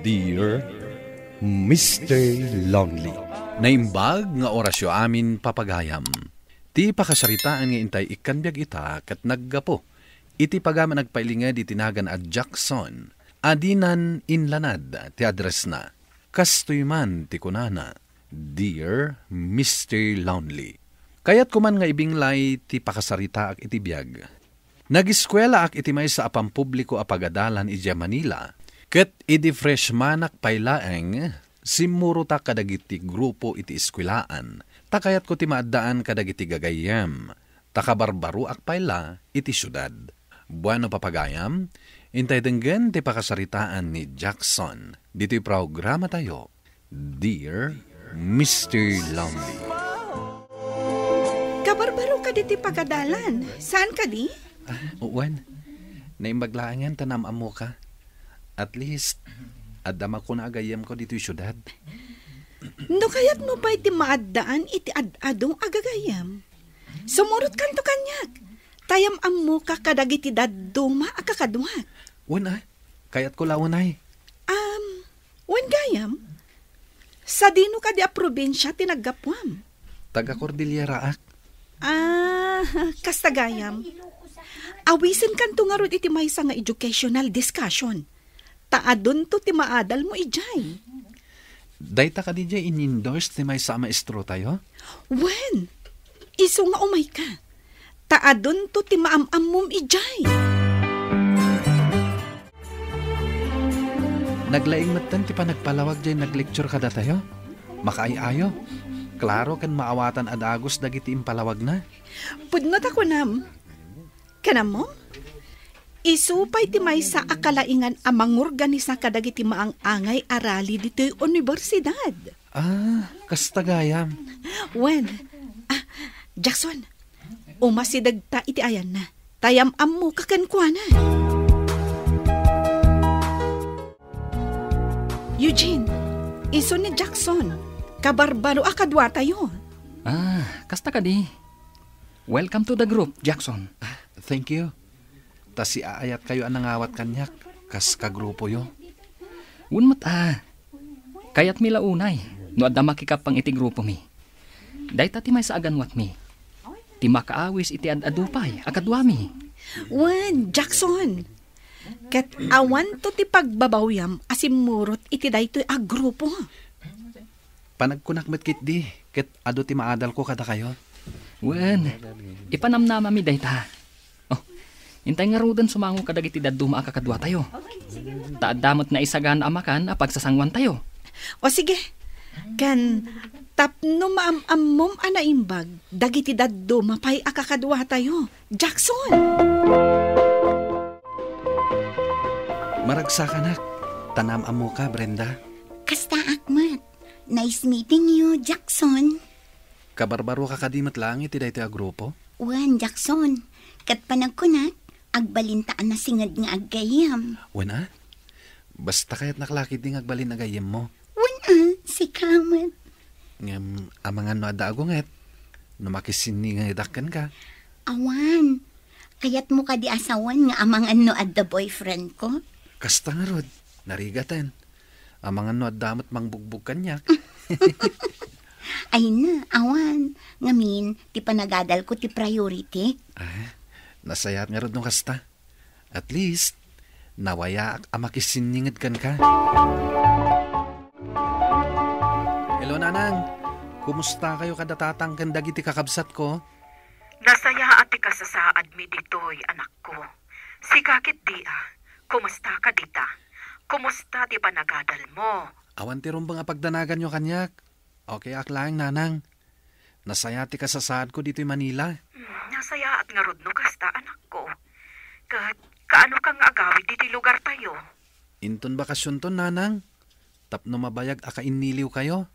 Dear Mr. Lonely. Naimbag nga orasyo amin papagayam. Ti pakasaritaan nga intay ikanbyag ita kat naggapo. Iti pagama nagpailingad itinagan at Jackson. Adinan inlanad ti address na. Kastoy man ti kunana. Dear Mr. Lonely. Kaya't kuman nga ibinglay ti pakasarita ak iti biyag. Nag-eskwela ak iti may sa apang publiko apagadalan iti Manila. Ket iti freshman ak pailaeng, simuro ta kadagiti grupo iti eskwelaan. Takayat ko ti maadaan kadagiti gagayam. Takabarbaro ak paila iti syudad. Buano papagayam, intay denggen ti pakasaritaan ni Jackson. Dito'y programa tayo, Dear Mr. Lonely. Kabarbaro ka diti pagadalan. Saan ka di? Uwan, naimbaglaangan tanam amo ka. At least, adama ko na agayam ko dito'y syudad. No kayat mo pa iti maadaan iti adadong agagayam. Sumurot kanto kanyak. Tayam ammo ka kadagiti daduma akakaduhat. Wana, kayat ko launay. Wen gayam? Sa dino ka di a probinsya tinaggapuam? Taga Cordillera ak. Kasta gayam. Awisin kanto nga rod iti maysa nga educational discussion. Taadon to ti maadal mo ijay. Dayta ka di jay in-endorse ti may sa maestro tayo? Wen? Iso nga umay ka. Taadon to ti maamam mom ijay. Naglaing matan ti pa nagpalawag jay naglecture kada tayo? Makaayayo. Klaro kan maawatan ad agos dagiti impalawag na. Pudnot ako nam. Kanam mo? Isupay ti may sa akalaingan amang organisa kadagiti maang angay arali dito'y universidad. Kasta gayam. Wen, Jackson, umasidagta iti ayan na. Tayam ammo kakankwana. Eugene, iso ni Jackson. Kabarbaro akadwa tayo. Kasta ka di. Welcome to the group, Jackson. Thank you. Ta si aayat kayo anangawat kanyak. Kas kagrupo yo. Unmat Kayat mi launay. No adda makikapang iti grupo mi. Dayta ti may sa aganwat mi. Ti makaawis iti adadupay akadwa mi. Wen, Jackson. Ket awan to ti pagbabawyam asimurot iti daytoy a grupo. Panagkunakmet kit di. Ket ado ti maadal ko kada kayo. Wen, ipanamnama mi dayta. Intay nga rudan sumango kadagiti daduma akakadwa tayo. Taadamot na isagan amakan apagsasangwan tayo. O sige, kan tapno maamamom anaimbag dagiti daduma pay akakadwa tayo. Jackson! Maragsakan ak. Tanam amo ka, Brenda. Kasta akmat. Nice meeting you, Jackson. Kabarbaro ka kadimat lang iti dahi ti agrupo? Wan, Jackson. Kat panagkunak, agbalintaan na singad nga agayam. Wana? Basta kaya't naklakit din agbalin agayam mo. Wana, si Kamat. Amangan no ada agunget. Numakisini nga idakkan ka. Awan, kayat mo ka di asawan nga amangan no adda boyfriend ko? Kasta nga rod, narigatan. Amangan no adamot mangbugbog kanyak. Ay na, awan. Ngamin, ti panagadal ko ti priority. Nasayat nga rod no kasta. At least, nawaya amakisiningid kan ka. Hello, nanang. Kumusta kayo kadatatang kanda giti kakabsat ko? Nasaya ati ka sa saad mi ditoy, anak ko. Si kakit di kumusta ka dita? Kumusta ti panagadal mo? Awan ti rumbang apagdanagan nyo kanyak. Okay aklang, nanang. Nasaya ti ka sa saad ko dito'y Manila. Nasaya at nga rod no kasta, anak ko. Kaano kang agawid diti lugar tayo? Inton bakasyon ton, nanang. Tapno mabayag akainiliw kayo.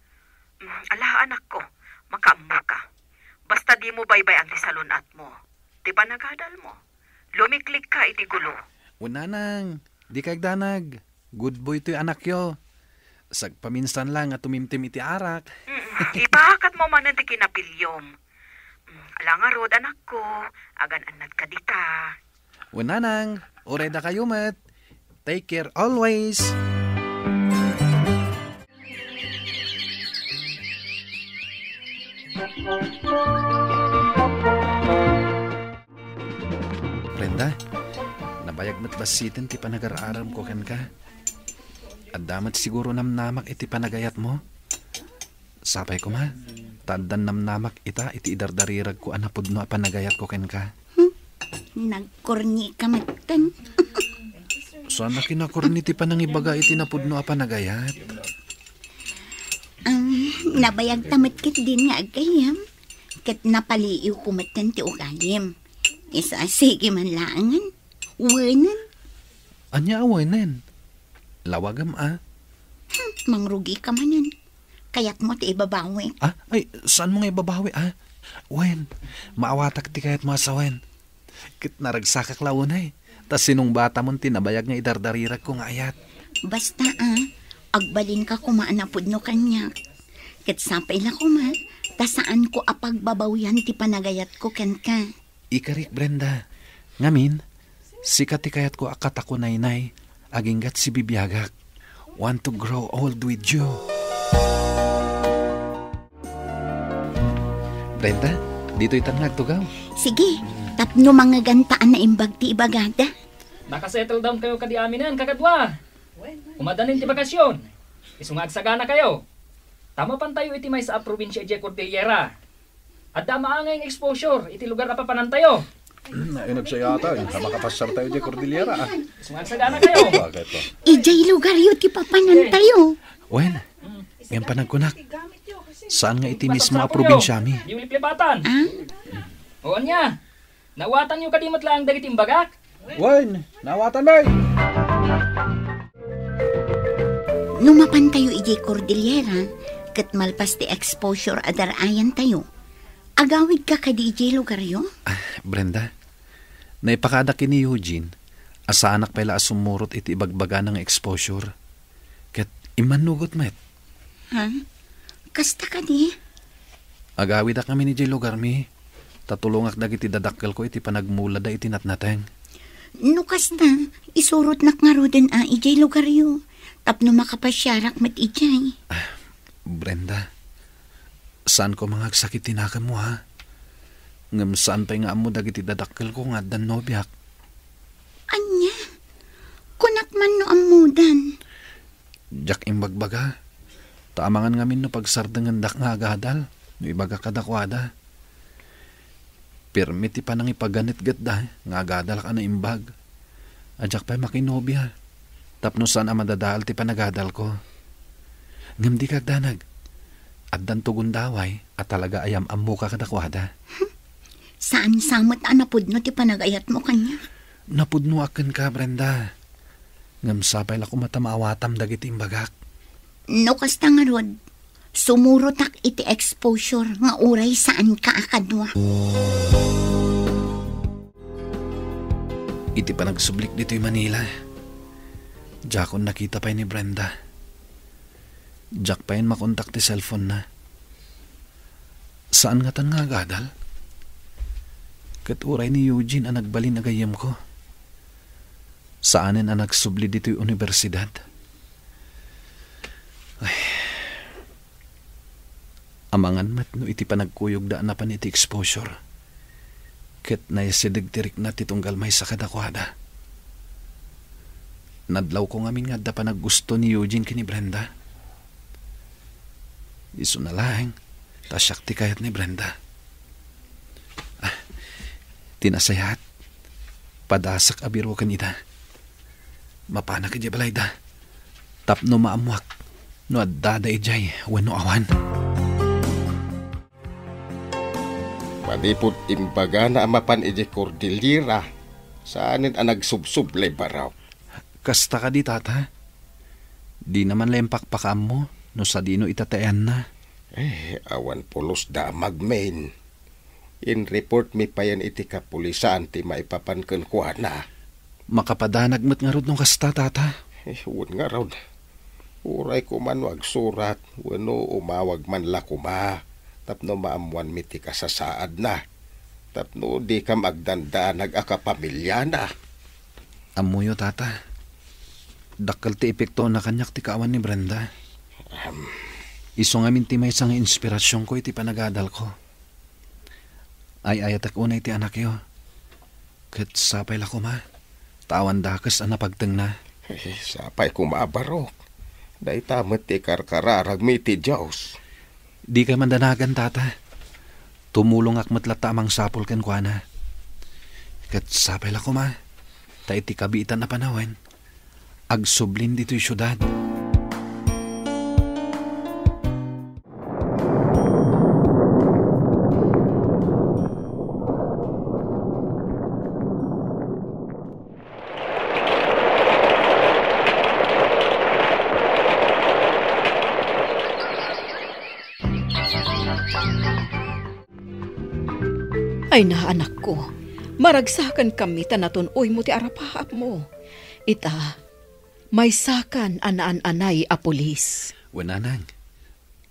Ala, anak ko, makaammo ka. Basta di mo baybayan ti salunat mo. Ti panagadal mo. Lumiklik ka iti gulo. Nanang, di kagdanag. Good boy to'y anak yo. Sagpaminsan lang at tumimtim iti arak. Ipahakat mo man ti kinapilyom. Ala nga rod, anak ko. Agan-anad ka dita. Nanang, oreda kayo mat. Take care always. Brenda, nabayag mat basitin ti panag-araram ko ken ka. At damat siguro namnamak iti panagayat mo. Sapay ko ma, taddan namnamak ita iti idardarirag ko anapod no a panagayat ko ken ka. Nagkorni ka matan. Sana kinakurni ti panangibaga iti napudno a panagayat. Nabayag tamat kit din nga agayam. Kat napaliiw ko matan ti ugalim. Isa sige man laangan. Wanan. Anya awanen? Lawagam Mangrugi ka manan. Kayat mo ti ibabawi. Ay, saan mo nga ibabawi Wen, maawatak ti kayat mo asawen. Kit naragsakak launay. Tas sinong bata mong tinabayag nga idardarirag ko nga ayat. Basta agbalin ka kumaanapod no kanya. Kat sapay na kuma. Tasaan ko apagbabawyan ti panagayat ko ken ka. Ikarik Brenda. Ngamin, sikat ti kayat ko akat ako naynay. Aginggat si bibiyagak. Want to grow old with you. Brenda, dito itangag tugaw. Sige, tapno mga gantaan na imbag ti ibagada. Nakasettle down kayo kadi aminan, kakadwa. Umadanin ti bakasyon. Isungag sagana kayo. Tama pan tayo iti may sa probinsya iti Cordillera. At damaangay ng exposure, iti lugar na papanan tayo. Nainag siya yata. Makapasar tayo di Cordillera. Isungag sagana kayo. Bakit to? Ijay lugar yun ti papanan tayo. Wen, ngayon panagkunak. Saan nga iti mismo a probinsya mi? Di uliplipatan. O anya, nawatan nyo kadimot lang dagit imbagak. Wen, nawatan bay! Numapan tayo ijay Cordillera, kat malpas ti exposure adarayan tayo. Agawid ka kadi ijay lugar yun? Brenda, naipakadak ni Eugene, asa anak pala asumurot iti ibagbaga ng exposure. Kat imanugot met. Kasta ka di? Agawid kami ni ijay lugar mi. Tatulungak dagiti dadakkel ko iti panagmula da iti natnateng. No kasta, isurot nak nga roden ijay lugar yun. Tapno makapasyarak met ijay. Brenda, saan ko mga sakit tinakan mo Ngam saan pa nga mo dagiti dadakkel ko nga dan nobyak. Anya? Kunak man no amudan. Jak imbagbaga. Taamangan ngamin no pagsardangan dak nga agadal. No ibaga kadakwada. Permiti pa nang ipaganit gatda nga agadal ka na imbag. Ajak pa makinobya. Tapno saan madadal ti panagadal ko. Ngam di kagdanag. At dan tugon daway at talaga ayam amu ka kadakwada. Saan samot anapod no ti panagayat mo kanya? Napudno akin ka, Brenda. Ngam sapay la kumatamawatam dagiti imbagak. No kasta nga rod, sumurotak iti exposure nga uray saan ka akadwa. Iti panagsublik dito'y Manila. Jakon nakita pa ni Brenda. Jak pa yun makontak ti cellphone na. Saan nga tan nga agadal? Kat uray ni Eugene ang nagbalin agayam ko. Saanin ang nagsubli dito'y universidad. Ay. Amangan mat no iti panagkuyog daan na pan iti exposure. Ket nayasidig-tirik na titunggal may sa kadakwada. Nadlaw ko ngamin nga da pa naggusto ni Eugene kini Brenda. Iso na lang, tasyak ti kayat ni Brenda. Tinasayat, padasak abiro kanita. Mapana ka di balayda. Tapno maamuak, no adada ijay, wano awan. Madipod imbaga na amapan ije Cordillera. Saanin ang nagsubsublay baraw? Kasta ka di tata. Di naman lempak pakam mo, no sa dino itatayan na. Awan pulos da magmain. In report mi payan iti kapulisan ti maipapanken ko na. Makapadanag mo't nga rod nung kasta tata. Huwag nga raw. Uray ko man wag surat, wano umawag man la kuma. Tapno maamuan mi ti kasasaad na. Tapno di ka magdanda nag-akapamilya na. Amuyo tata. Dakkel ti epekto na kanyak ti kaawan ni Brenda. Iso nga min ti may isang inspirasyon ko iti panagadal ko. Ay ayatak unay ti anak yo. Kat sapay la ko ma. Tawan dakas ang napagteng na. Sapay ko maabarok. Day tamat ti karkararag mi ti Diyos. Di ka mandanagan, tata. Tumulong ak matla tamang sapol ken kuana. Kat sapay la ko ma. Ta iti kabitan na panawen. Agsublin dito'y syudad. Ay na anak ko, maragsakan kami tanaton oy mo ti arapahap mo. Ita, may sakan anaan-anay a pulis. Wananang,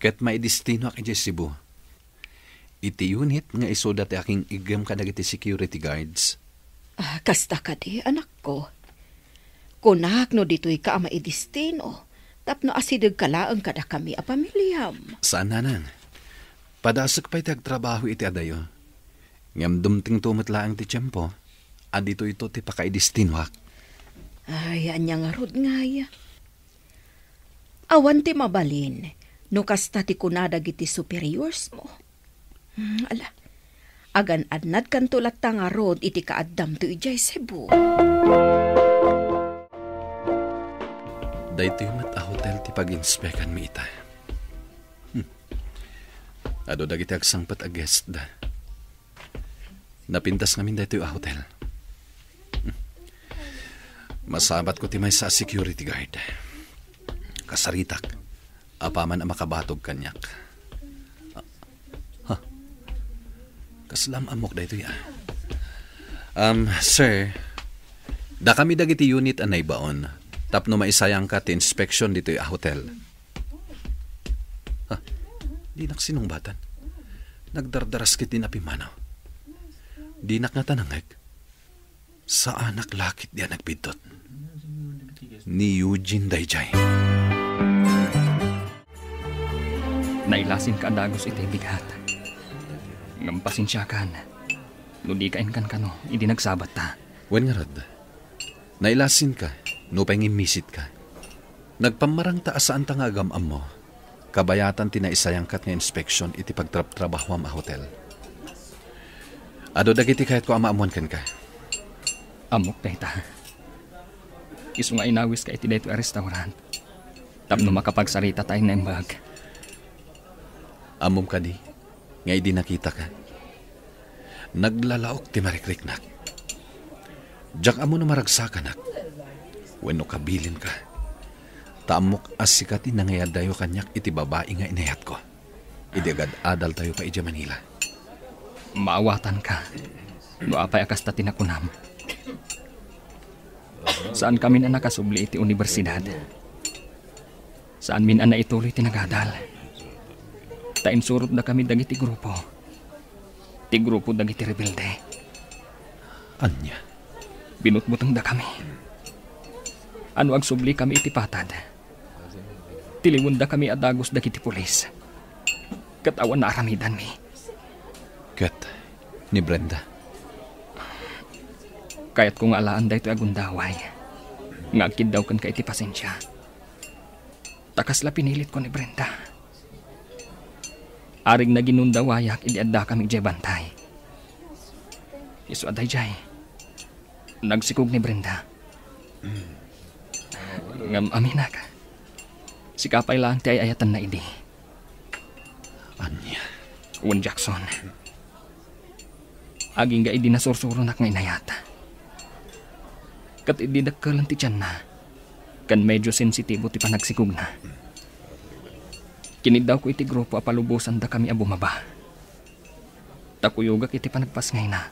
kat may destino ak iti Cebu. Iti unit nga isoda ti aking igam ka dagiti security guards. Kasta ka di, anak ko. Kunak no dito'y ka ama idestino, tapno asidag kalaang kada kami a pamilyam. Saan nanang? Padasok pa'y tagtrabaho iti adayo. Ngam dumting tumatlaang ti tiyempo, adito ito ti pakaidestinwak. Ay, anya nga rod ngaya. Awan ti mabalin, no kasta ti kunadag iti superiors mo. Ala, agan adnad kan tulat ta nga rod iti kaaddam to ijay Cebu. Dahito yung mat a hotel ti pag-inspekan mi ita. Ado dagiti agsangpat a guest da. Napintas namin dahito yung hotel. Masabat ko ti may sa security guard. Kasaritak. Apaman ang makabatog kanyak. Kaslam amok dahito ya. Sir, da kami dagiti unit anay baon. Tapno maisayang ka ti inspection dito yung hotel. Di naksinungbatan. Nagdardaras kiti na pimanaw. Di nak nga tanangag. Sa anak lakit diya nagpidot. Ni Eugene Dayjay. Nailasin ka dagos iti bigat. Ngampasin siya kan. Ludi kain kan kano, hindi nagsabat ta. Wen nga rad. Nailasin ka, no pangimisit ka. Nagpamarang taasaan ta nga agamam mo. Kabayatan tinaisayangkat nga inspeksyon iti pagtrabaho am a hotel. Ado dagiti kahit ko amaamuan kan ka. Amok dayta. Isu nga inawis ka iti dayto a restaurant. Tapno makapagsarita tayo na imbag. Amom ka di. Nga di nakita ka. Naglalaok ti marikriknak. Diyak amo na maragsakan ak. Wenno kabilin ka. Taamok asikati na ngayad dayo kanyak iti babae nga inayat ko. Idi agad adal tayo pa ija Manila. Maawatan ka. No apay akas ta tinakunam. Saan kami na nakasubli iti universidad? Saan min na ituloy tinagadal? Tainsurot na kami dagiti grupo. Ti grupo dagiti rebelde. Anya? Binutbutang da kami. Ano ag subli kami iti patad? Tiliwon da kami adagos dagiti pulis. Katawan na aramidan mi. Kat, ni Brenda. Kaya't kung alaan da ito agundaway. Ngagkid daw kan ka iti pasensya. Takas la pinilit ko ni Brenda. Aring na ginundawayak idi adda kami jay bantay. Isu aday jay. Nagsikog ni Brenda. Ngam aminak. Sikapay lang ti ay ayatan na idi. Anya? Wen Jackson. Aging ga idi nasursuro nak nga inayata. Kat idi dakkelan ti tiyan na. Kan medyo sensitibo ti panagsikog na. Kinid daw ko iti grupo apalubusan da kami abumaba. Takuyugak iti panagpasngay na.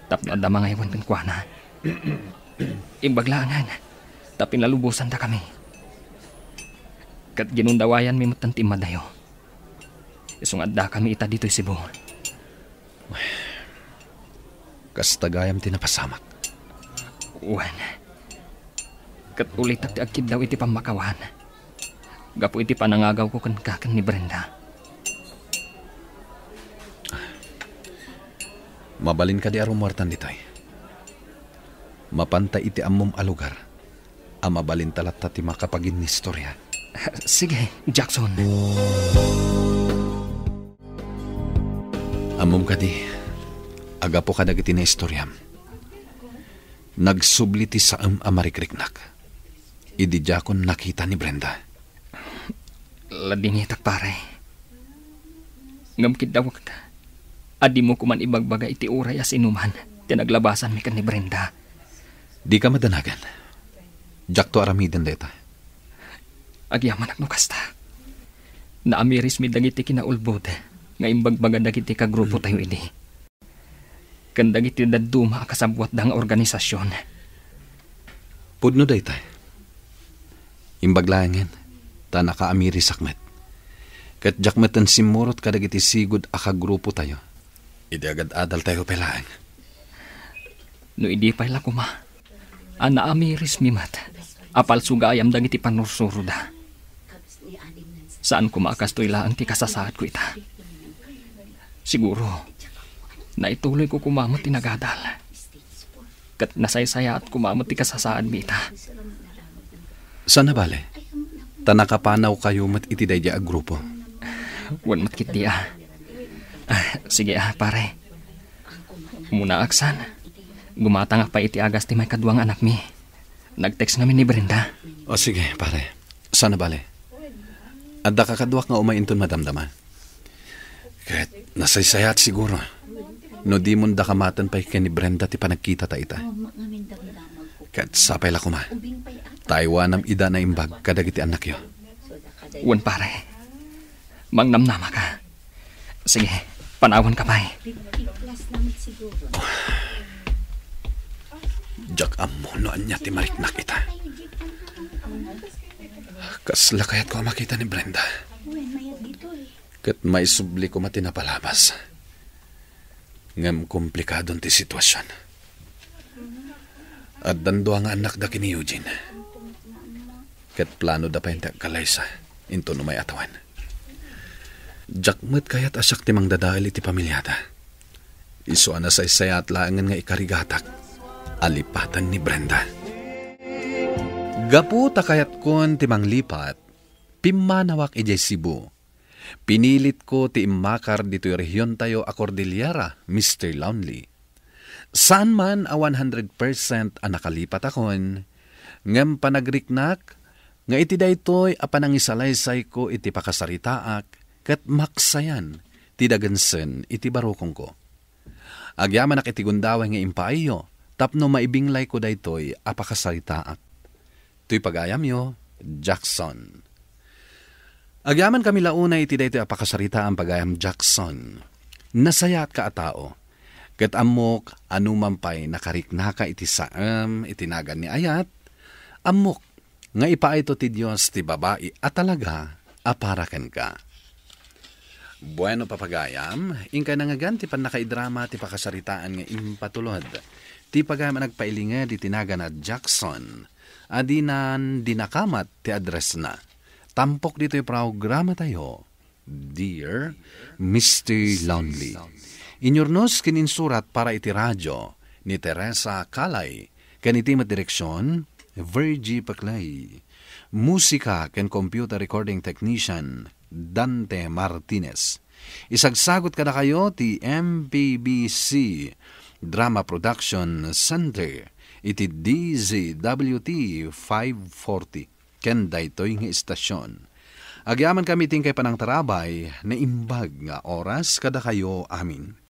Tapno adda mga iwan pinkwana. Imbaglangan. Tapin lalubusan da kami. Kat ginundawayan mi mutanti madayo. Isung adda kami ita dito'y Cebu. Kastagayam tinapasamak. Uwan. Kat ulit at agkid daw iti pamakawan. Gapo iti panangagaw ko kan kakan ni Brenda. Mabalin ka di arumuartan ditay. Mapantay iti ammom a lugar. Mabalin talat ti makapagin ni istorya. Sige, Jackson. Ammom ka di. Agapo ka dagiti na istoryam. Nagsubliti sa amarikriknak. Idi jakon nakita ni Brenda. Ladingitak pare. Ngamkid daw ka. Adi mo kuman ibagbaga iti uray as inuman. Tinaglabasan mi kan ni Brenda. Di ka madanagan. Jak to aramiden deta. Agyaman ak no kasta. Naamiris mi dagiti kinaulbod. Nga imbagbaga dagiti ka grupo tayo ini. Kandag iti daduma kasabwat da nga organisasyon. Pudno daytay. Imbaglangan, ta nakaamiri sakmet. Kat jakmetan simurot kadag iti sigud akagrupo tayo. Idi agad adal tayo pelaan. No idi pala kuma. Amiris mimat. Apal sugayam dang iti panursuro da. Saan kumakas to ilaan ti kasasaad ko ita? Siguro, na ituloy ko kumamot tinagadal. Kat nasaysaya at kumamot ti kasasaad mi ita. Sana bale? Tanakapanaw kayo mat iti dayja ag grupo. Wan matkiti sige pare. Muna aksan. Gumatang pa iti agas ti may kaduang anak mi. Nag-text namin ni Brenda. O sige pare. Sana bale? Adda kakaduak nga umainton madamdaman. Kahit nasaysayat siguro. No di mo da kamatan pa ni Brenda ti panagkita ta ita. Kahit sapay la kuma. Taiwanam ida na imbag kadagiti anak yo. Wan pare. Mangnamnama ka. Sige, panawan ka pa Jak amo noan niya ti mariknak ita. Kasla kayat ko makita ni Brenda. Kat may subli ko matinapalabas. Ngam komplikadon ti sitwasyon. At dando ang anak da kini Eugene. Kat plano da pa yung kalaysa. Into no may atawan. Jakmet kayat asyak timang dadahil iti pamilyada. Iso na sa isayat laangan nga ikarigatak. Alipatan ni Brenda. Gapu takayat kon timang lipat. Pimanawak ijay Cebu. Pinilit ko ti imakar dito rehiyon tayo a Cordillera, Mr. Lonely. Saan man a 100% a nakalipat akon, ngem panagriknak, nga iti daytoy a panangisalaysay ko iti pakasaritaak, kat maksayan, ti dagansen iti barokong ko. Agyaman ak iti gundaway nga impaayo, tapno maibinglay ko daytoy a pakasaritaak. Tuy pagayam yo, Jackson. Agyaman kami launa iti daytoy a pakasarita ang pagayam Jackson. Nasaya at kaatao. Ket amok anumampay nakariknaka iti saam itinagan ni ayat. Amok nga ipaayto ti Dios ti babae at talaga aparaken ka. Bueno papagayam, ingka nangagan ti panakaidrama ti pakasaritaan nga impatulod. Ti pagayam nagpailinga di tinagan na Jackson. Adinan dinakamat ti address na. Tampok dito yung programa tayo. Dear Mr. Lonely. Inyornos kininsurat para iti radyo ni Teresa Calay. Kanitimat direksyon, Virgie Paclay. Musika ken computer recording technician, Dante Martinez. Isagsagot kada kayo ti MPBC Drama Production Center. Iti DZWT 540. Ken daytoy nga istasyon. Agyaman kami tingkay panang tarabay na imbag nga oras kada kayo amin.